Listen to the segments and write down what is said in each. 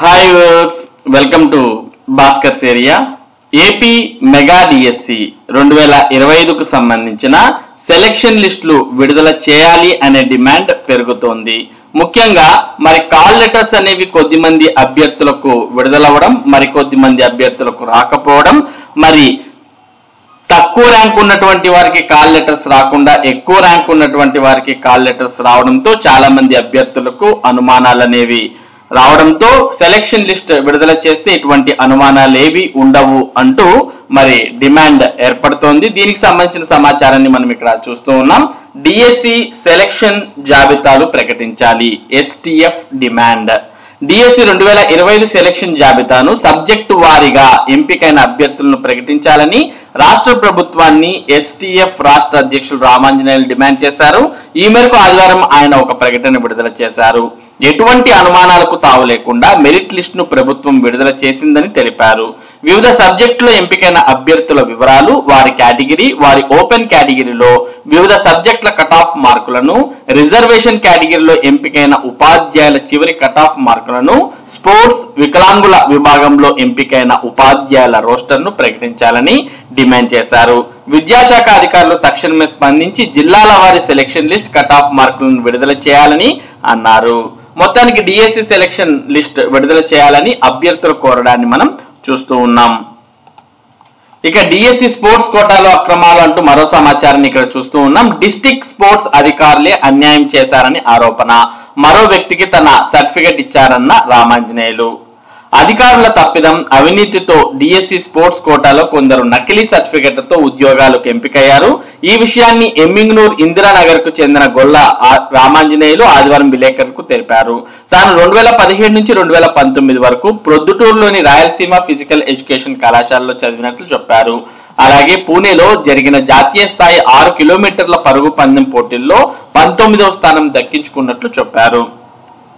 Hi viewers, welcome to Bhaskar's area. AP mega DSC 2025కు సంబంధించిన selection లిస్టులు విడుదల చేయాలి అనే డిమాండ్ పెరుగుతోంది. ముఖ్యంగా మరి కాల్ లెటర్స్ అనేవి కొద్దిమంది అభ్యర్థులకు విడుదలవ్వడం, మరికొద్ది మంది అభ్యర్థులకు రాకపోవడం, మరి తక్కువ ర్యాంక్ ఉన్నటువంటి వారికి కాల్ లెటర్స్ రాకుండా ఎక్కువ ర్యాంక్ ఉన్నటువంటి వారికి కాల్ లెటర్స్ రావడంతో చాలా మంది అభ్యర్థులకు అనుమానాలు అనేవి రావడంతో సెలక్షన్ లిస్ట్ విడుదల చేస్తే ఇటువంటి అనుమానాలు ఏవి ఉండవు అంటూ మరి డిమాండ్ ఏర్పడుతోంది. దీనికి సంబంధించిన సమాచారాన్ని మనం ఇక్కడ చూస్తూ ఉన్నాం. డిఎస్సి సెలక్షన్ జాబితాలు ప్రకటించాలి, ఎస్టిఎఫ్ డిమాండ్. డిఎస్సి 2025 సెలక్షన్ జాబితాను సబ్జెక్టు వారీగా ఎంపికైన అభ్యర్థులను ప్రకటించాలని రాష్ట్ర ప్రభుత్వాన్ని ఎస్టిఎఫ్ రాష్ట్ర అధ్యక్షులు రామాంజనేయులు డిమాండ్ చేశారు. ఈ మేరకు ఆదివారం ఆయన ఒక ప్రకటన విడుదల చేశారు. ఎటువంటి అనుమానాలకు తావు లేకుండా మెరిట్ లిస్ట్ ను ప్రభుత్వం విడుదల చేసిందని తెలిపారు. వివిధ సబ్జెక్టులో ఎంపికైన అభ్యర్థుల వివరాలు, వారి కేటగిరీ, వారి ఓపెన్ కేటగిరీలో వివిధ సబ్జెక్టుల కట్ ఆఫ్ మార్కులను, రిజర్వేషన్ కేటగిరీలో ఎంపికైన ఉపాధ్యాయుల చివరి కట్ ఆఫ్ మార్కులను, స్పోర్ట్స్ వికలాంగుల విభాగంలో ఎంపికైన ఉపాధ్యాయుల రోస్టర్ ను ప్రకటించాలని డిమాండ్ చేశారు. విద్యాశాఖ అధికారులు తక్షణమే స్పందించి జిల్లాల వారి సెలక్షన్ లిస్ట్ కట్ ఆఫ్ మార్కులను విడుదల చేయాలని అన్నారు. మొత్తానికి డిఎస్సి సెలక్షన్ లిస్ట్ విడుదల చేయాలని అభ్యర్థులు కోరడాన్ని మనం చూస్తూ ఉన్నాం. ఇక డిఎస్సి స్పోర్ట్స్ కోటాలో అక్రమాలు అంటూ మరో సమాచారాన్ని ఇక్కడ చూస్తూ ఉన్నాం. డిస్ట్రిక్ట్ స్పోర్ట్స్ అధికారులే అన్యాయం చేశారని ఆరోపణ. మరో వ్యక్తికి తన సర్టిఫికెట్ ఇచ్చారన్న రామాంజనేయులు. అధికారుల తప్పిదం, అవినీతితో డిఎస్సి స్పోర్ట్స్ కోటాలో కొందరు నకిలీ సర్టిఫికెట్లతో ఉద్యోగాలకు ఎంపికయ్యారు. ఈ విషయాన్ని ఎమ్మింగ్నూర్ ఇందిరానగర్ కు చెందిన గొల్ల రామాంజనేయులు ఆదివారం విలేకరులకు తెలిపారు. తాను 2017 నుంచి 2019 వరకు ప్రొద్దుటూరులోని రాయలసీమ ఫిజికల్ ఎడ్యుకేషన్ కళాశాలలో చదివినట్లు చెప్పారు. అలాగే పూణేలో జరిగిన జాతీయ స్థాయి 6 కిలోమీటర్ల పరుగు పందెం పోటీల్లో 19వ స్థానం దక్కించుకున్నట్లు చెప్పారు.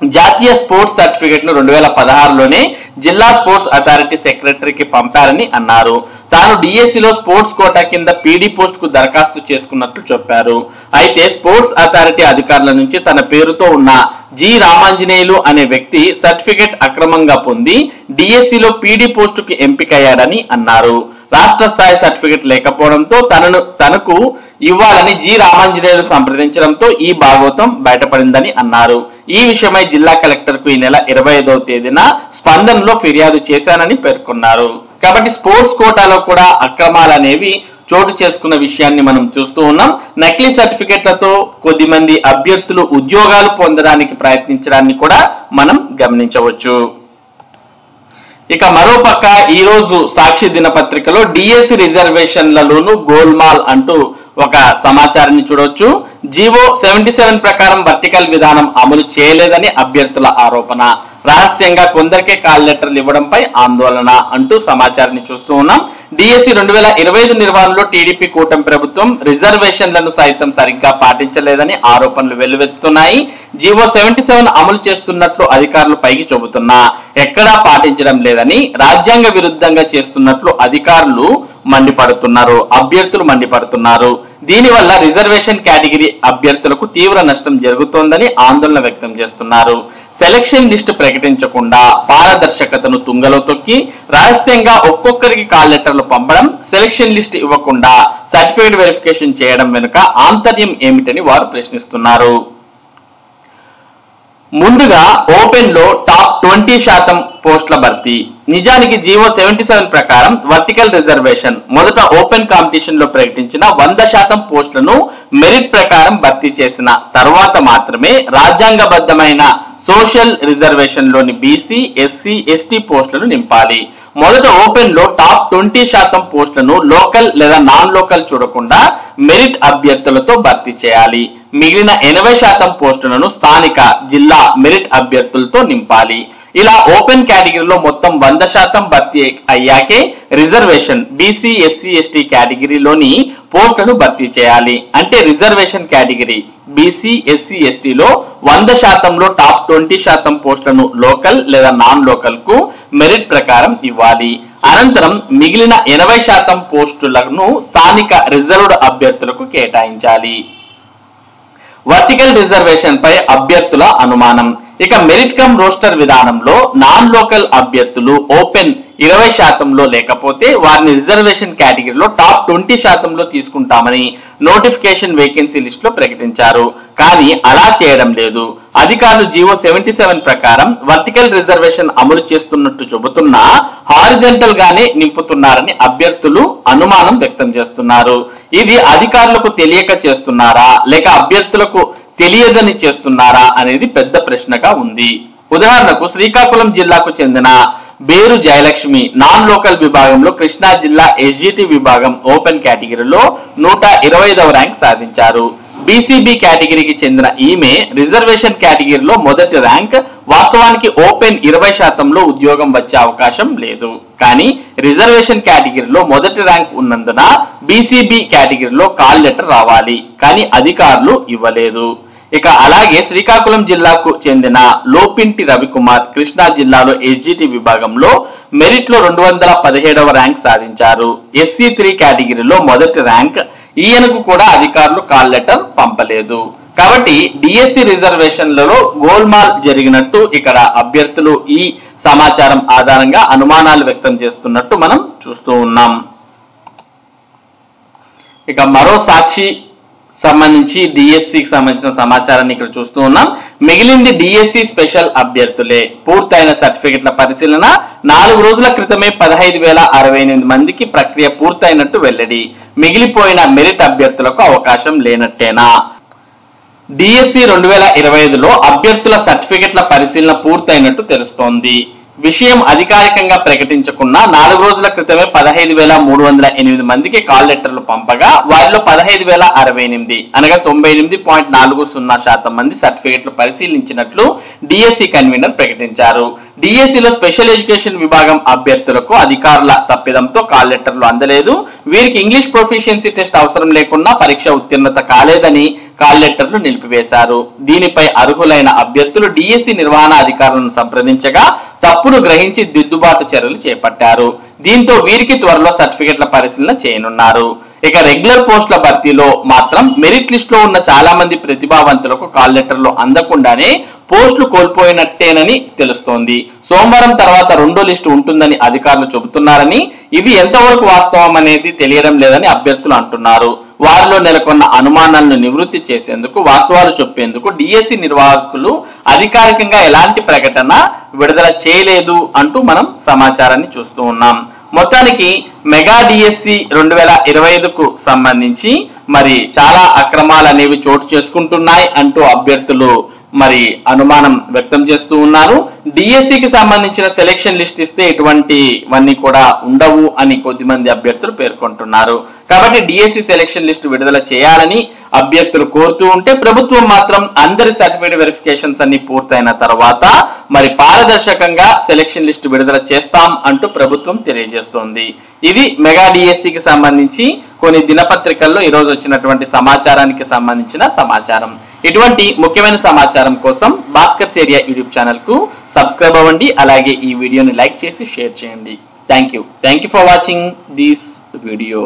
జాతీయ స్పోర్ట్స్ సర్టిఫికెట్ ను 2016లోనే జిల్లా స్పోర్ట్స్ అథారిటీ సెక్రటరీకి పంపారని అన్నారు. తాను డిఎస్సిలో స్పోర్ట్స్ కోటా కింద పీడీ పోస్ట్ కు దరఖాస్తు చేసుకున్నట్లు చెప్పారు. అయితే స్పోర్ట్స్ అథారిటీ అధికారుల నుంచి తన పేరుతో ఉన్న జి రామాంజనేయులు అనే వ్యక్తి సర్టిఫికెట్ అక్రమంగా పొంది డిఎస్సిలో పీడీ పోస్టుకు ఎంపికయ్యాడని అన్నారు. రాష్ట్ర స్థాయి సర్టిఫికెట్ లేకపోవడంతో తనకు ఇవ్వాలని జి రామాంజనేయులు సంప్రదించడంతో ఈ భాగవతం బయటపడిందని అన్నారు. ఈ విషయమై జిల్లా కలెక్టర్ కు ఈ నెల 25వ తేదీన స్పందనలో ఫిర్యాదు చేశానని పేర్కొన్నారు. కాబట్టి స్పోర్ట్స్ కోటాలో కూడా అక్రమాలు అనేవి చోటు చేసుకున్న విషయాన్ని మనం చూస్తూ ఉన్నాం. నకిలీ సర్టిఫికెట్లతో కొద్దిమంది అభ్యర్థులు ఉద్యోగాలు పొందడానికి ప్రయత్నించడాన్ని కూడా మనం గమనించవచ్చు. ఇక మరోపక్క ఈ రోజు సాక్షి దినపత్రికలో డిఎస్సి రిజర్వేషన్లలోనూ గోల్మాల్ అంటూ ఒక సమాచారాన్ని చూడొచ్చు. జీవో 77 ప్రకారం వర్టికల్ విధానం అమలు చేయలేదని అభ్యర్థుల ఆరోపణ. రహస్యంగా కొందరికే కాల్ లెటర్లు ఇవ్వడంపై ఆందోళన అంటూ సమాచారాన్ని చూస్తూ ఉన్నాం. డిఎస్సి 2025 నిర్వహణలో టీడీపీ కూటమి ప్రభుత్వం రిజర్వేషన్లను సైతం సరిగ్గా పాటించలేదని ఆరోపణలు వెల్లువెత్తుతున్నాయి. జీవో 77 అమలు చేస్తున్నట్లు అధికారులు పైకి చెబుతున్నా ఎక్కడా పాటించడం లేదని, రాజ్యాంగ విరుద్ధంగా చేస్తున్నట్లు అధికారులు మండిపడుతున్నారు, అభ్యర్థులు మండిపడుతున్నారు. దీనివల్ల రిజర్వేషన్ కేటగిరీ అభ్యర్థులకు తీవ్ర నష్టం జరుగుతోందని ఆందోళన వ్యక్తం చేస్తున్నారు. సెలక్షన్ లిస్టు ప్రకటించకుండా పారదర్శకతను తుంగలో తొక్కి రహస్యంగా ఒక్కొక్కరికి కాల్ లెటర్లు పంపడం, సెలక్షన్ లిస్ట్ ఇవ్వకుండా సర్టిఫికేట్ వెరిఫికేషన్ చేయడం వెనుక ఆంతర్యం ఏమిటని వారు ప్రశ్నిస్తున్నారు. ముందుగా ఓపెన్ లో టాప్ 20% పోస్టుల భర్తీ. నిజానికి జీవో 77 ప్రకారం వర్టికల్ రిజర్వేషన్ మొదట ఓపెన్ కాంపిటీషన్ లో ప్రకటించిన 100% పోస్టులను మెరిట్ ప్రకారం భర్తీ చేసిన తర్వాత మాత్రమే రాజ్యాంగబద్ధమైన సోషల్ రిజర్వేషన్ లోని బీసీ, ఎస్సీ, ఎస్టీ పోస్టులను నింపాలి. మొదట ఓపెన్ లో టాప్ 20% పోస్టులను లోకల్ లేదా నాన్ లోకల్ చూడకుండా మెరిట్ అభ్యర్థులతో భర్తీ చేయాలి. మిగిలిన 80% పోస్టులను స్థానిక జిల్లా మెరిట్ అభ్యర్థులతో నింపాలి. ఇలా ఓపెన్ కేటగిరీలో మొత్తం 100% భర్తీ అయ్యాకే రిజర్వేషన్ బీసీ, ఎస్సీ, ఎస్టీ కేటగిరీలోని పోస్టులను భర్తీ చేయాలి. అంటే రిజర్వేషన్ కేటగిరీ బీసీ, ఎస్సీ, ఎస్టీలో 100%లో టాప్ 20% పోస్టులను లోకల్ లేదా నాన్ లోకల్ కు మెరిట్ ప్రకారం ఇవ్వాలి. అనంతరం మిగిలిన 80% పోస్టులను స్థానిక రిజర్వ్డ్ అభ్యర్థులకు కేటాయించాలి. వర్టికల్ రిజర్వేషన్ పై అభ్యర్థుల అనుమానం. ఇక మెరిట్ కమ్ రోస్టర్ విధానంలో నాన్ లోకల్ అభ్యర్థులు ఓపెన్ 20% లేకపోతే వారిని రిజర్వేషన్ కేటగిరీలో టాప్ 20% తీసుకుంటామని నోటిఫికేషన్ వేకెన్సీ లిస్ట్ లో ప్రకటించారు. కానీ అలా చేయడం లేదు. అధికారులు జీవో 77 ప్రకారం వర్టికల్ రిజర్వేషన్ అమలు చేస్తున్నట్టు చెబుతున్నా హారిజంటల్ గానే నింపుతున్నారని అభ్యర్థులు అనుమానం వ్యక్తం చేస్తున్నారు. ఇది అధికారులకు తెలియక చేస్తున్నారా లేక అభ్యర్థులకు తెలియదని చేస్తున్నారా అనేది పెద్ద ప్రశ్నగా ఉంది. ఉదాహరణకు శ్రీకాకుళం జిల్లాకు చెందిన బేరు జయలక్ష్మి నాన్ లోకల్ విభాగంలో కృష్ణా జిల్లా ఎస్జిటి విభాగం ఓపెన్ కేటగిరీలో 125వ ర్యాంక్ సాధించారు. బీసీబీ కేటగిరీకి చెందిన ఈమె రిజర్వేషన్ కేటగిరీలో మొదటి ర్యాంక్. వాస్తవానికి ఓపెన్ 20%లో ఉద్యోగం వచ్చే అవకాశం లేదు. కానీ రిజర్వేషన్ కేటగిరీలో మొదటి ర్యాంక్ ఉన్నందున బీసీబీ కేటగిరీలో కాల్ లెటర్ రావాలి. కానీ అధికారులు ఇవ్వలేదు. ఇక అలాగే శ్రీకాకుళం జిల్లాకు చెందిన లోపింటి రవికుమార్ కృష్ణా జిల్లాలో ఎస్జిటి విభాగంలో మెరిట్ లో 217వ ర్యాంక్ సాధించారు. SC3 కేటగిరీలో మొదటి ర్యాంక్. ఈయనకు కూడా అధికారులు కాల్ లెటర్ పంపలేదు. కాబట్టి డిఎస్సి రిజర్వేషన్లలో గోల్మాల్ జరిగినట్టు ఇక్కడ అభ్యర్థులు ఈ సమాచారం ఆధారంగా అనుమానాలు వ్యక్తం చేస్తున్నట్టు మనం చూస్తూ ఉన్నాం. ఇక మరో సాక్షి సంబంధించి డిఎస్సికి సంబంధించిన సమాచారాన్ని ఇక్కడ చూస్తూ ఉన్నాం. మిగిలింది డిఎస్సి స్పెషల్ అభ్యర్థులే. పూర్తయిన సర్టిఫికెట్ల పరిశీలన 4 రోజుల క్రితమే 15,068 మందికి ప్రక్రియ పూర్తయినట్టు వెల్లడి. మిగిలిపోయిన మెరిట్ అభ్యర్థులకు అవకాశం లేనట్టేనా? డిఎస్సి 2025లో అభ్యర్థుల సర్టిఫికెట్ల పరిశీలన పూర్తయినట్టు తెలుస్తోంది. విషయం అధికారికంగా ప్రకటించకున్నా 4 రోజుల క్రితమే 15,308 మందికి కాల్ లెటర్లు పంపగా వారిలో 15,068 అనగా 98.40% మంది సర్టిఫికెట్లు పరిశీలించినట్లు డిఎస్సి కన్వీనర్ ప్రకటించారు. డిఎస్సిలో స్పెషల్ ఎడ్యుకేషన్ విభాగం అభ్యర్థులకు అధికారుల తప్పిదంతో కాల్ లెటర్లు అందలేదు. వీరికి ఇంగ్లీష్ ప్రొఫిషియన్సీ టెస్ట్ అవసరం లేకుండా పరీక్ష ఉత్తీర్ణత కాలేదని కాల్ లెటర్లు నిలిపివేశారు. దీనిపై అర్హులైన అభ్యర్థులు డిఎస్సి నిర్వహణ అధికారులను సంప్రదించగా తప్పును గ్రహించి దిద్దుబాటు చర్యలు చేపట్టారు. దీంతో వీరికి త్వరలో సర్టిఫికెట్ల పరిశీలన చేయనున్నారు. ఇక రెగ్యులర్ పోస్టుల భర్తీలో మాత్రం మెరిట్ లిస్ట్ లో ఉన్న చాలా మంది ప్రతిభావంతులకు కాల్ లెటర్లు అందకుండానే పోస్టులు కోల్పోయినట్టేనని తెలుస్తోంది. సోమవారం తర్వాత 2వ లిస్టు ఉంటుందని అధికారులు చెబుతున్నారని, ఇవి ఎంతవరకు వాస్తవం అనేది తెలియడం లేదని అభ్యర్థులు అంటున్నారు. వారిలో నెలకొన్న అనుమానాలను నివృత్తి చేసేందుకు వాస్తవాలు చెప్పేందుకు డిఎస్సి నిర్వాహకులు అధికారికంగా ఎలాంటి ప్రకటన విడుదల చేయలేదు అంటూ మనం సమాచారాన్ని చూస్తూ ఉన్నాం. మొత్తానికి మెగా డిఎస్సి 2025కు సంబంధించి మరి చాలా అక్రమాలు అనేవి చోటు చేసుకుంటున్నాయి అంటూ అభ్యర్థులు మరి అనుమానం వ్యక్తం చేస్తూ ఉన్నారు. డిఎస్సికి సంబంధించిన సెలెక్షన్ లిస్ట్ ఇస్తే ఇటువంటివన్నీ కూడా ఉండవు అని కొద్దిమంది అభ్యర్థులు పేర్కొంటున్నారు. కాబట్టి డిఎస్సి సెలెక్షన్ లిస్ట్ విడుదల చేయాలని అభ్యర్థులు కోరుతూ ఉంటే ప్రభుత్వం మాత్రం అందరి సర్టిఫికేట్ వెరిఫికేషన్స్ అన్ని పూర్తయిన తర్వాత మరి పారదర్శకంగా సెలెక్షన్ లిస్ట్ విడుదల చేస్తాం అంటూ ప్రభుత్వం తెలియజేస్తోంది. ఇది మెగా డిఎస్సికి సంబంధించి కొన్ని దినపత్రికల్లో ఈ రోజు వచ్చినటువంటి సమాచారానికి సంబంధించిన సమాచారం. ఇటువంటి ముఖ్యమైన సమాచారం కోసం భాస్కర్స్ ఏరియా యూట్యూబ్ ఛానల్ కు సబ్స్క్రైబ్ అవ్వండి. అలాగే ఈ వీడియోని లైక్ చేసి షేర్ చేయండి. Thank you for watching this video.